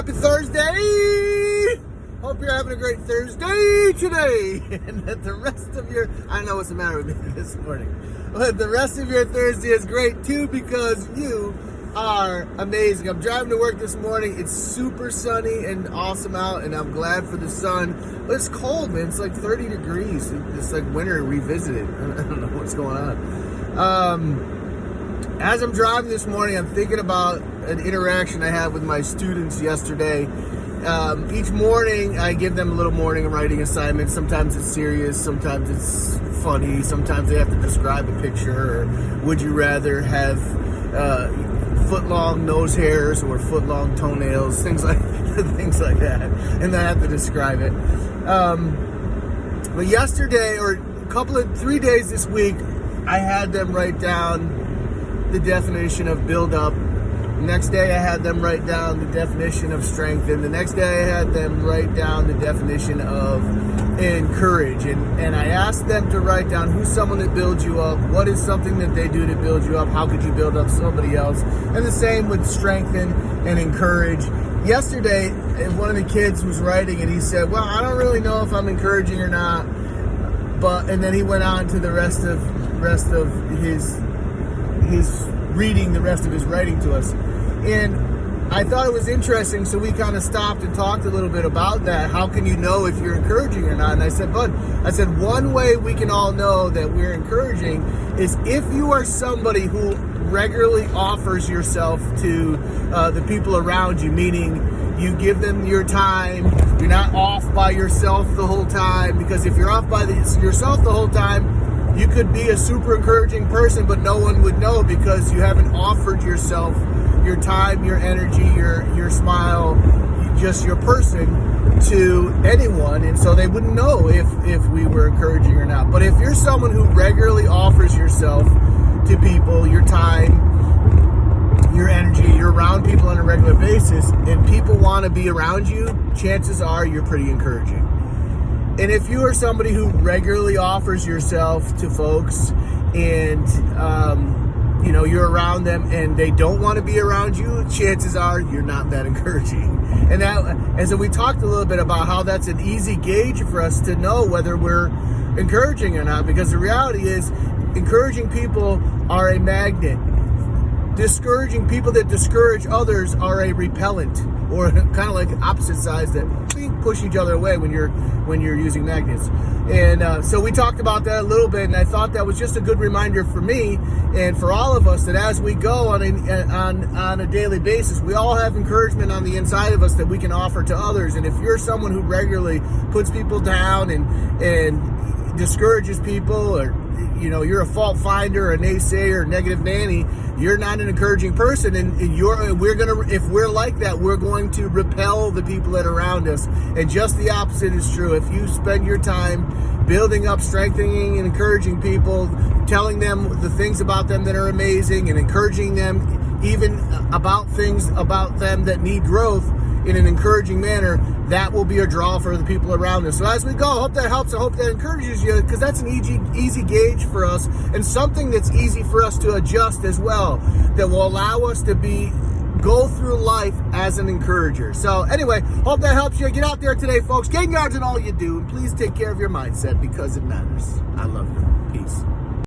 Happy Thursday! Hope you're having a great Thursday today, and that the rest of your, I don't know what's the matter with me this morning, but the rest of your Thursday is great too, because you are amazing. I'm driving to work this morning. It's super sunny and awesome out, and I'm glad for the sun, but it's cold, man. It's like 30 degrees. It's like winter revisited. I don't know what's going on. As I'm driving this morning, I'm thinking about an interaction I had with my students yesterday. Each morning, I give them a little morning writing assignment. Sometimes it's serious, sometimes it's funny, sometimes they have to describe a picture, or would you rather have foot-long nose hairs or foot-long toenails, things like that, and I have to describe it. But yesterday, or 3 days this week, I had them write down the definition of build up. The next day I had them write down the definition of strengthen. The next day I had them write down the definition of encourage. And I asked them to write down who's someone that builds you up, what is something that they do to build you up, how could you build up somebody else, and the same with strengthen and encourage. Yesterday, one of the kids was writing and he said, well, I don't really know if I'm encouraging or not, and then he went on to the rest of his reading the rest of his writing to us. And I thought it was interesting, so we kind of stopped and talked a little bit about that. How can you know if you're encouraging or not? And I said, one way we can all know that we're encouraging is if you are somebody who regularly offers yourself to the people around you, meaning you give them your time, you're not off by yourself the whole time, because if you're off by yourself the whole time, you could be a super encouraging person, but no one would know because you haven't offered yourself, your time, your energy, your smile, just your person to anyone, and so they wouldn't know if we were encouraging or not. But if you're someone who regularly offers yourself to people, your time, your energy, you're around people on a regular basis, and people want to be around you, chances are you're pretty encouraging. And if you are somebody who regularly offers yourself to folks and, you're around them and they don't want to be around you, chances are you're not that encouraging. And so we talked a little bit about how that's an easy gauge for us to know whether we're encouraging or not, because the reality is encouraging people are a magnet. Discouraging people that discourage others are a repellent, or kind of like opposite sides that push each other away when you're using magnets. And so we talked about that a little bit, and I thought that was just a good reminder for me and for all of us that as we go on a daily basis, we all have encouragement on the inside of us that we can offer to others. And if you're someone who regularly puts people down and discourages people, or you're a fault finder, a naysayer, a negative nanny, you're not an encouraging person, and if we're like that, we're going to repel the people that are around us. And just the opposite is true. If you spend your time building up, strengthening, and encouraging people, telling them the things about them that are amazing, and encouraging them even about things about them that need growth in an encouraging manner, that will be a draw for the people around us. So as we go, I hope that helps. I hope that encourages you, because that's an easy gauge for us, and something that's easy for us to adjust as well, that will allow us to go through life as an encourager. So anyway, hope that helps you. Get out there today, folks. Gain yards in all you do, and please take care of your mindset, because it matters. I love you. Peace.